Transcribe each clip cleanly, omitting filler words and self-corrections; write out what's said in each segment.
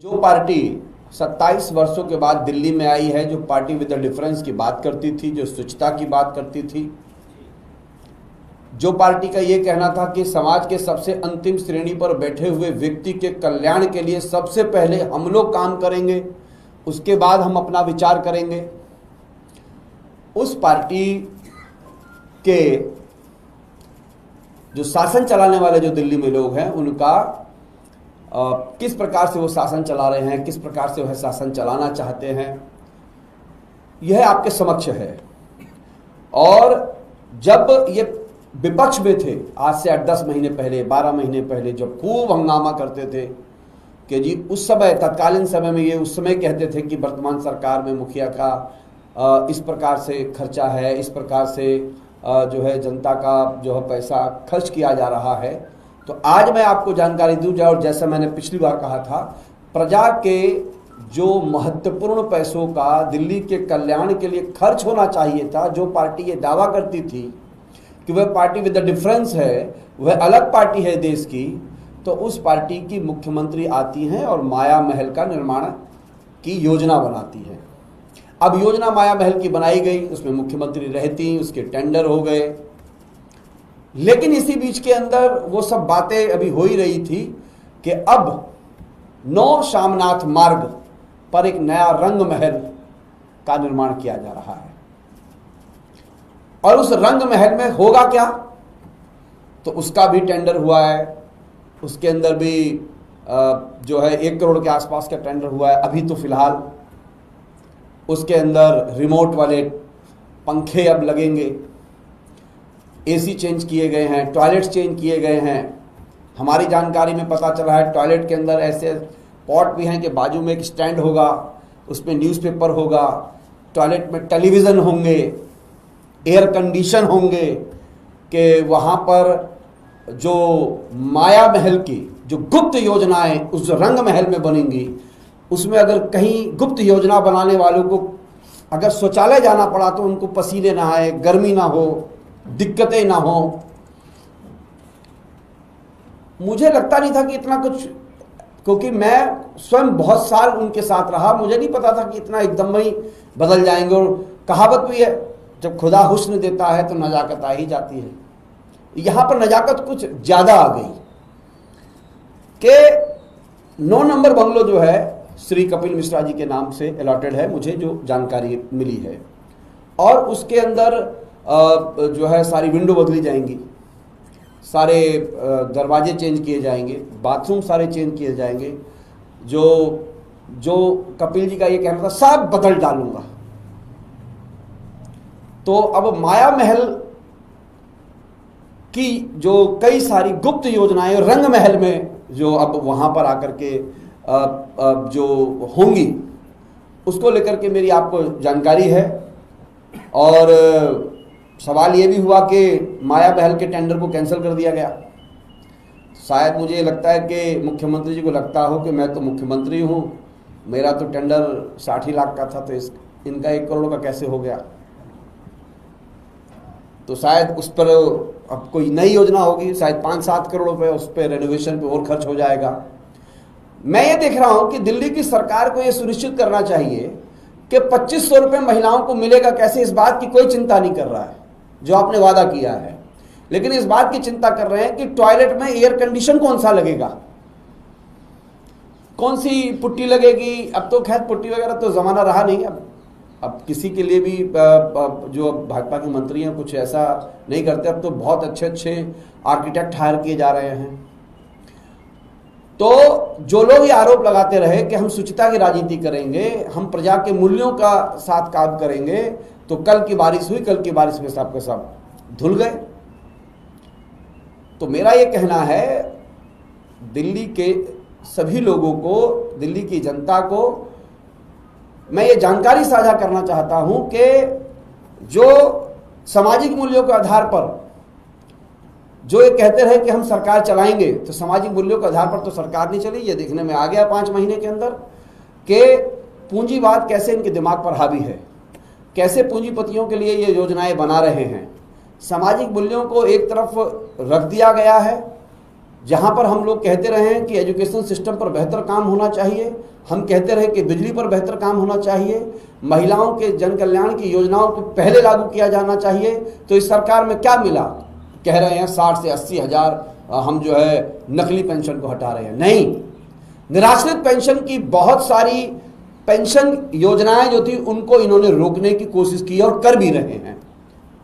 जो पार्टी 27 वर्षों के बाद दिल्ली में आई है, जो पार्टी विद द डिफरेंस की बात करती थी, जो स्वच्छता की बात करती थी, जो पार्टी का ये कहना था कि समाज के सबसे अंतिम श्रेणी पर बैठे हुए व्यक्ति के कल्याण के लिए सबसे पहले हम लोग काम करेंगे, उसके बाद हम अपना विचार करेंगे, उस पार्टी के जो शासन चलाने वाले जो दिल्ली में लोग हैं, उनका किस प्रकार से वो शासन चला रहे हैं, किस प्रकार से वह शासन चलाना चाहते हैं, यह आपके समक्ष है। और जब ये विपक्ष में थे, आज से 8-10 महीने पहले, 12 महीने पहले, जब खूब हंगामा करते थे कि जी उस समय, तत्कालीन समय में ये उस समय कहते थे कि वर्तमान सरकार में मुखिया का इस प्रकार से खर्चा है, इस प्रकार से जो है जनता का जो है पैसा खर्च किया जा रहा है। तो आज मैं आपको जानकारी दूं, और जैसा मैंने पिछली बार कहा था, प्रजा के जो महत्वपूर्ण पैसों का दिल्ली के कल्याण के लिए खर्च होना चाहिए था, जो पार्टी ये दावा करती थी कि वह पार्टी विद द डिफरेंस है, वह अलग पार्टी है देश की, तो उस पार्टी की मुख्यमंत्री आती हैं और माया महल का निर्माण की योजना बनाती है। अब योजना माया महल की बनाई गई, उसमें मुख्यमंत्री रहती, उसके टेंडर हो गए, लेकिन इसी बीच के अंदर वो सब बातें अभी हो ही रही थी कि अब 9 शामनाथ मार्ग पर एक नया रंग महल का निर्माण किया जा रहा है। और उस रंग महल में होगा क्या, तो उसका भी टेंडर हुआ है, उसके अंदर भी जो है 1 करोड़ के आसपास का टेंडर हुआ है अभी तो फिलहाल। उसके अंदर रिमोट वाले पंखे अब लगेंगे, एसी चेंज किए गए हैं, टॉयलेट्स चेंज किए गए हैं। हमारी जानकारी में पता चला है टॉयलेट के अंदर ऐसे पॉट भी हैं कि बाजू में एक स्टैंड होगा, उसमें न्यूज़पेपर होगा, टॉयलेट में टेलीविज़न होंगे, एयर कंडीशन होंगे, कि वहाँ पर जो माया महल की जो गुप्त योजनाएं उस रंग महल में बनेंगी, उसमें अगर कहीं गुप्त योजना बनाने वालों को अगर शौचालय जाना पड़ा तो उनको पसीने ना आए, गर्मी ना हो, दिक्कतें ना हो। मुझे लगता नहीं था कि इतना कुछ, क्योंकि मैं स्वयं बहुत साल उनके साथ रहा, मुझे नहीं पता था कि इतना एकदम ही बदल जाएंगे। और कहावत भी है, जब खुदा हुस्न देता है तो नजाकत आ ही जाती है। यहां पर नजाकत कुछ ज्यादा आ गई कि 9 नंबर बंगलो जो है श्री कपिल मिश्रा जी के नाम से अलॉटेड है, मुझे जो जानकारी मिली है। और उसके अंदर जो है सारी विंडो बदली जाएंगी, सारे दरवाजे चेंज किए जाएंगे, बाथरूम सारे चेंज किए जाएंगे। जो कपिल जी का ये कहना था सब बदल डालूंगा। तो अब माया महल की जो कई सारी गुप्त योजनाएं रंग महल में जो अब वहां पर आकर के जो होंगी, उसको लेकर के मेरी आपको जानकारी है। और सवाल ये भी हुआ कि माया महल के टेंडर को कैंसिल कर दिया गया। शायद मुझे लगता है कि मुख्यमंत्री जी को लगता हो कि मैं तो मुख्यमंत्री हूँ, मेरा तो टेंडर 60 लाख का था, तो इनका 1 करोड़ का कैसे हो गया। तो शायद उस पर अब कोई नई योजना होगी, शायद 5-7 करोड़ रुपये उस पर रेनोवेशन पे और खर्च हो जाएगा। मैं ये देख रहा हूँ कि दिल्ली की सरकार को ये सुनिश्चित करना चाहिए कि 2500 रुपये महिलाओं को मिलेगा कैसे, इस बात की कोई चिंता नहीं कर रहा है जो आपने वादा किया है, लेकिन इस बात की चिंता कर रहे हैं कि टॉयलेट में एयर कंडीशन कौन सा लगेगा, कौन सी पुट्टी लगेगी। अब तो खैर पुट्टी वगैरह तो जमाना रहा नहीं। अब किसी के लिए भी जो भाजपा के मंत्री हैं कुछ ऐसा नहीं करते। अब तो बहुत अच्छे आर्किटेक्ट हायर किए जा रहे हैं। तो जो लोग ये आरोप लगाते रहे कि हम स्वच्छता की राजनीति करेंगे, हम प्रजा के मूल्यों का साथ काम करेंगे, तो कल की बारिश हुई, कल की बारिश में सब के सब धुल गए। तो मेरा ये कहना है दिल्ली के सभी लोगों को, दिल्ली की जनता को मैं ये जानकारी साझा करना चाहता हूं कि जो सामाजिक मूल्यों के आधार पर जो ये कहते रहे कि हम सरकार चलाएंगे, तो सामाजिक मूल्यों के आधार पर तो सरकार नहीं चली। ये देखने में आ गया 5 महीने के अंदर कि पूंजीवाद कैसे इनके दिमाग पर हावी है, कैसे पूंजीपतियों के लिए ये योजनाएं बना रहे हैं। सामाजिक मूल्यों को एक तरफ रख दिया गया है जहां पर हम लोग कहते रहे हैं कि एजुकेशन सिस्टम पर बेहतर काम होना चाहिए, हम कहते रहे कि बिजली पर बेहतर काम होना चाहिए, महिलाओं के जन कल्याण की योजनाओं को पहले लागू किया जाना चाहिए, तो इस सरकार में क्या मिला? कह रहे हैं 60 से 80 हज़ार हम जो है नकली पेंशन को हटा रहे हैं। नहीं, निराश्रित पेंशन की बहुत सारी पेंशन योजनाएं जो थी उनको इन्होंने रोकने की कोशिश की और कर भी रहे हैं,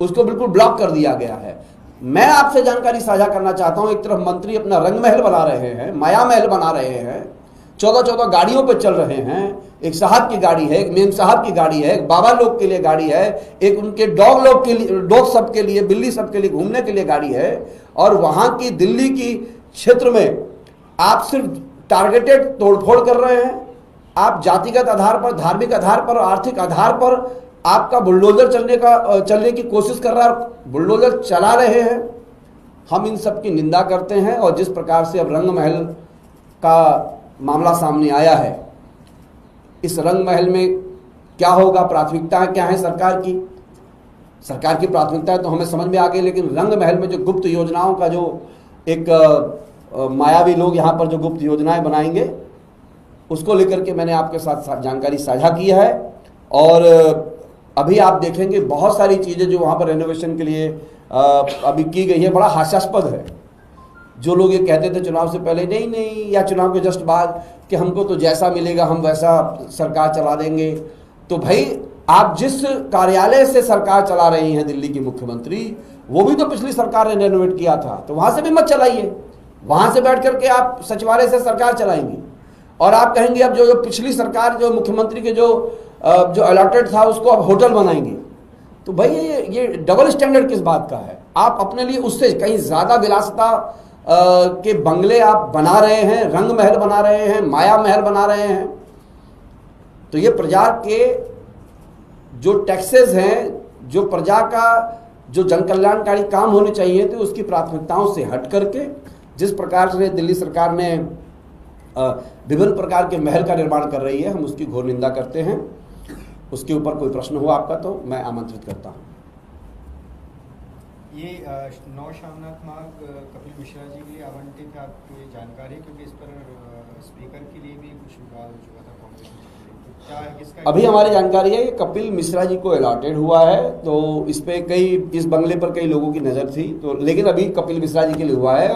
उसको बिल्कुल ब्लॉक कर दिया गया है। मैं आपसे जानकारी साझा करना चाहता हूं, एक तरफ मंत्री अपना रंग महल बना रहे हैं, माया महल बना रहे हैं, 14-14 गाड़ियों पे चल रहे हैं, एक साहब की गाड़ी है, एक मेम साहब की गाड़ी है, एक बाबा लोग के लिए गाड़ी है, एक उनके डॉग लोग के लिए, डॉग सब के लिए, बिल्ली सब के लिए घूमने के लिए गाड़ी है, और वहां की दिल्ली की क्षेत्र में आप सिर्फ टारगेटेड तोड़फोड़ कर रहे हैं। आप जातिगत आधार पर, धार्मिक आधार पर, आर्थिक आधार पर आपका बुलडोजर चलने की कोशिश कर रहा है, बुलडोजर चला रहे हैं। हम इन सब की निंदा करते हैं, और जिस प्रकार से अब रंग महल का मामला सामने आया है, इस रंग महल में क्या होगा, प्राथमिकताएं क्या है सरकार की? सरकार की प्राथमिकताएं तो हमें समझ में आ गई, लेकिन रंग महल में जो गुप्त योजनाओं का जो एक मायावी लोग यहाँ पर जो गुप्त योजनाएं बनाएंगे, उसको लेकर के मैंने आपके साथ जानकारी साझा की है। और अभी आप देखेंगे बहुत सारी चीज़ें जो वहाँ पर रेनोवेशन के लिए अभी की गई है, बड़ा हास्यास्पद है। जो लोग ये कहते थे चुनाव से पहले, नहीं नहीं, या चुनाव के जस्ट बाद, कि हमको तो जैसा मिलेगा हम वैसा सरकार चला देंगे। तो भाई, आप जिस कार्यालय से सरकार चला रही हैं दिल्ली की मुख्यमंत्री, वो भी तो पिछली सरकार ने रेनोवेट किया था, तो वहाँ से भी मत चलाइए। वहाँ से बैठ करके आप सचिवालय से सरकार चलाएंगे, और आप कहेंगे अब जो पिछली सरकार, जो मुख्यमंत्री के जो अलॉटेड था उसको अब होटल बनाएंगे। तो भाई ये डबल स्टैंडर्ड किस बात का है? आप अपने लिए उससे कहीं ज़्यादा विलासिता के बंगले आप बना रहे हैं, रंग महल बना रहे हैं, माया महल बना रहे हैं। तो ये प्रजा के जो टैक्सेस हैं, जो प्रजा का जो जन कल्याणकारी काम होने चाहिए थे, उसकी प्राथमिकताओं से हट करके जिस प्रकार से दिल्ली सरकार ने विभिन्न प्रकार के महल का निर्माण कर रही है, हम उसकी घोर निंदा करते हैं। उसके ऊपर कोई प्रश्न हो आपका तो मैं आमंत्रित करता हूँ। ये 9 शामनाथ मार्ग कपिल मिश्रा जी के लिए आवंटित है, आपको ये जानकारी? क्योंकि इस पर स्पीकर के लिए भी कुछ विवाद हो चुका था कांग्रेस में, क्या है किसका? अभी हमारी जानकारी है कि कपिल मिश्रा जी को अलॉटेड हुआ है, तो इस पे इस बंगले पर कई लोगों की नज़र थी, तो लेकिन अभी कपिल मिश्रा जी के लिए हुआ है,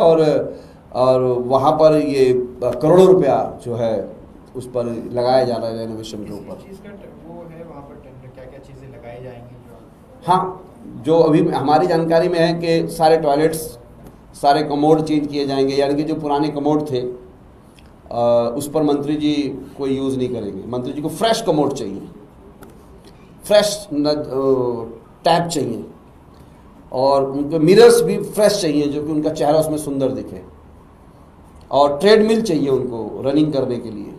और वहाँ पर ये करोड़ों रुपया जो है उस पर लगाया जा रहा है रेनोवेशन के ऊपर। वो है वहाँ पर क्या क्या चीज़ें लगाई जाएंगी? हाँ, जो अभी हमारी जानकारी में है कि सारे टॉयलेट्स, सारे कमोड चेंज किए जाएंगे, यानी कि जो पुराने कमोड थे उस पर मंत्री जी कोई यूज़ नहीं करेंगे। मंत्री जी को फ्रेश कमोड चाहिए, फ्रेश टैप चाहिए, और उनको मिरर्स भी फ्रेश चाहिए जो कि उनका चेहरा उसमें सुंदर दिखे, और ट्रेडमिल चाहिए उनको रनिंग करने के लिए,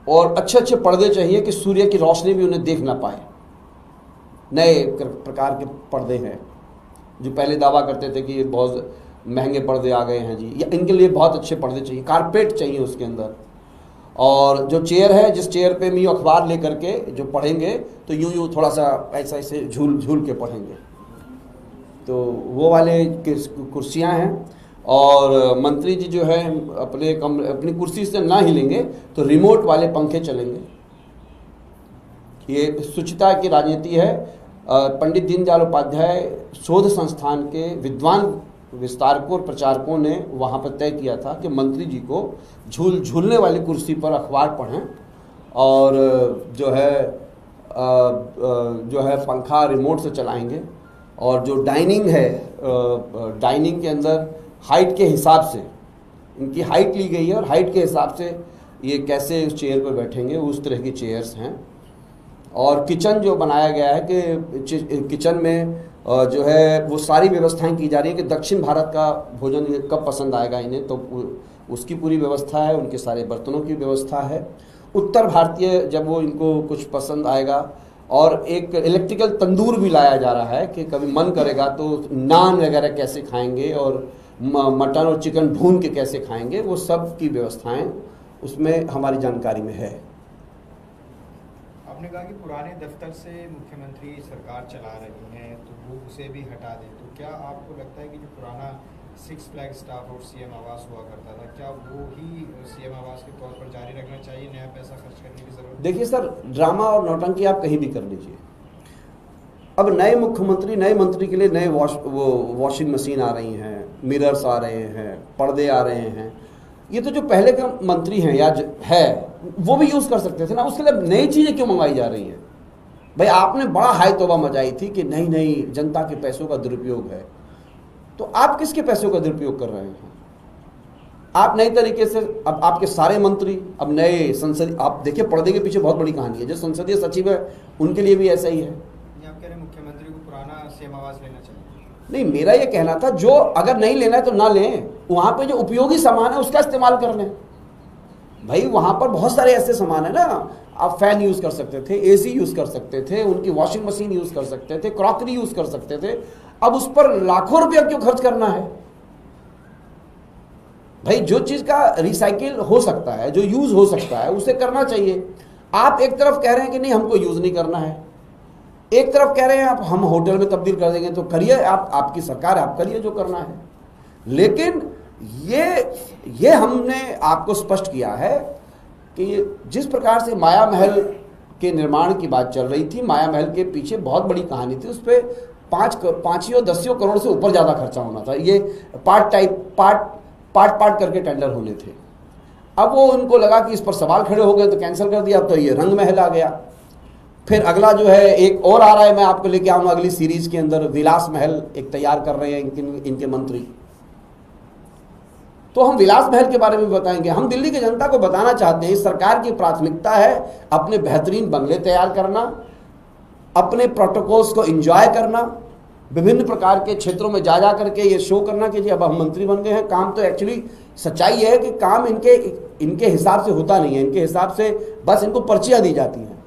और अच्छे अच्छे पर्दे चाहिए कि सूर्य की रोशनी भी उन्हें देख ना पाए। नए प्रकार के पर्दे हैं, जो पहले दावा करते थे कि ये बहुत महंगे पर्दे आ गए हैं जी, या इनके लिए बहुत अच्छे पर्दे चाहिए, कारपेट चाहिए उसके अंदर। और जो चेयर है, जिस चेयर पे भी अखबार लेकर के जो पढ़ेंगे तो यूं थोड़ा सा ऐसा ऐसे झूल के पढ़ेंगे, तो वो वाले कुर्सियां हैं। और मंत्री जी जो है अपनी कुर्सी से ना हिलेंगे तो रिमोट वाले पंखे चलेंगे। ये शुचिता की राजनीति है। पंडित दीनदयाल उपाध्याय शोध संस्थान के विद्वान विस्तारकों और प्रचारकों ने वहाँ पर तय किया था कि मंत्री जी को झूलने वाली कुर्सी पर अखबार पढ़ें, और जो है पंखा रिमोट से चलाएंगे। और जो डाइनिंग है, डाइनिंग के अंदर हाइट के हिसाब से इनकी हाइट ली गई है, और हाइट के हिसाब से ये कैसे उस चेयर पर बैठेंगे, उस तरह की चेयर्स हैं। और किचन जो बनाया गया है कि किचन में जो है वो सारी व्यवस्थाएं की जा रही है कि दक्षिण भारत का भोजन कब पसंद आएगा इन्हें, तो उसकी पूरी व्यवस्था है, उनके सारे बर्तनों की व्यवस्था है। उत्तर भारतीय जब वो इनको कुछ पसंद आएगा, और एक इलेक्ट्रिकल तंदूर भी लाया जा रहा है कि कभी मन करेगा तो नान वगैरह कैसे खाएंगे, और मटन और चिकन भून के कैसे खाएंगे, वो सब की व्यवस्थाएं उसमें हमारी जानकारी में है। आपने कहा कि पुराने दफ्तर से मुख्यमंत्री सरकार चला रही है, तो वो उसे भी हटा दें, तो क्या आपको लगता है कि जो पुराना सिक्स फ्लैग स्टाफ और सीएम आवास हुआ करता था, क्या वो ही सीएम आवास के तौर पर जारी रखना चाहिए, नया पैसा खर्च करने की जरूरत? देखिए सर, ड्रामा और नौटंकी आप कहीं भी कर लीजिए। अब नए मुख्यमंत्री, नए मंत्री के लिए नए वॉशिंग मशीन आ रही हैं, मिरर्स आ रहे हैं, पर्दे आ रहे हैं। ये तो जो पहले के मंत्री हैं या है वो भी यूज़ कर सकते थे ना, उसके लिए नई चीज़ें क्यों मंगवाई जा रही हैं? भाई आपने बड़ा हाई तौबा मचाई थी कि नहीं नहीं जनता के पैसों का दुरुपयोग है, तो आप किसके पैसों का दुरुपयोग कर रहे हैं? आप नए तरीके से, अब आपके सारे मंत्री अब नए संसद, आप देखिए पर्दे के पीछे बहुत बड़ी कहानी है। जो संसदीय सचिव है उनके लिए भी ऐसा ही है। आप कह रहे हैं मुख्यमंत्री को पुराना सीएम आवास लेना चाहिए? नहीं, मेरा ये कहना था जो अगर नहीं लेना है तो ना लें, वहां पे जो उपयोगी सामान है उसका इस्तेमाल कर लें। भाई वहां पर बहुत सारे ऐसे सामान है ना, आप फैन यूज कर सकते थे, एसी यूज कर सकते थे, उनकी वॉशिंग मशीन यूज कर सकते थे, क्रॉकरी यूज कर सकते थे। अब उस पर लाखों रुपया क्यों खर्च करना है? भाई जो चीज का रिसाइकिल हो सकता है, जो यूज हो सकता है, उसे करना चाहिए। आप एक तरफ कह रहे हैं कि नहीं हमको यूज नहीं करना है, एक तरफ कह रहे हैं आप हम होटल में तब्दील कर देंगे, तो करिए, आप आपकी सरकार, आप करिए जो करना है। लेकिन ये हमने आपको स्पष्ट किया है कि जिस प्रकार से माया महल के निर्माण की बात चल रही थी, माया महल के पीछे बहुत बड़ी कहानी थी, उस पर 5 करोड़ से ऊपर ज़्यादा खर्चा होना था। ये पार्ट करके टेंडर होने थे। अब वो उनको लगा कि इस पर सवाल खड़े हो गए तो कैंसिल कर दिया। अब तो ये रंग महल आ गया। फिर अगला जो है एक और आ रहा है, मैं आपको लेके आऊँगा अगली सीरीज के अंदर, विलास महल एक तैयार कर रहे हैं इनके मंत्री। तो हम विलास महल के बारे में बताएंगे। हम दिल्ली की जनता को बताना चाहते हैं इस सरकार की प्राथमिकता है अपने बेहतरीन बंगले तैयार करना, अपने प्रोटोकॉल्स को एंजॉय करना, विभिन्न प्रकार के क्षेत्रों में जा करके ये शो करना कि जी अब हम मंत्री बन गए हैं। काम तो एक्चुअली सच्चाई है कि काम इनके हिसाब से होता नहीं है। इनके हिसाब से बस इनको पर्चियाँ दी जाती हैं,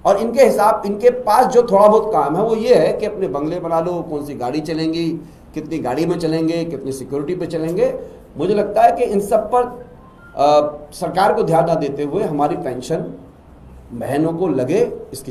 और इनके पास जो थोड़ा बहुत काम है वो ये है कि अपने बंगले बना लो, कौन सी गाड़ी चलेंगी, कितनी गाड़ी में चलेंगे, कितनी सिक्योरिटी पे चलेंगे। मुझे लगता है कि इन सब पर सरकार को ध्यान न देते हुए हमारी पेंशन बहनों को लगे, इसकी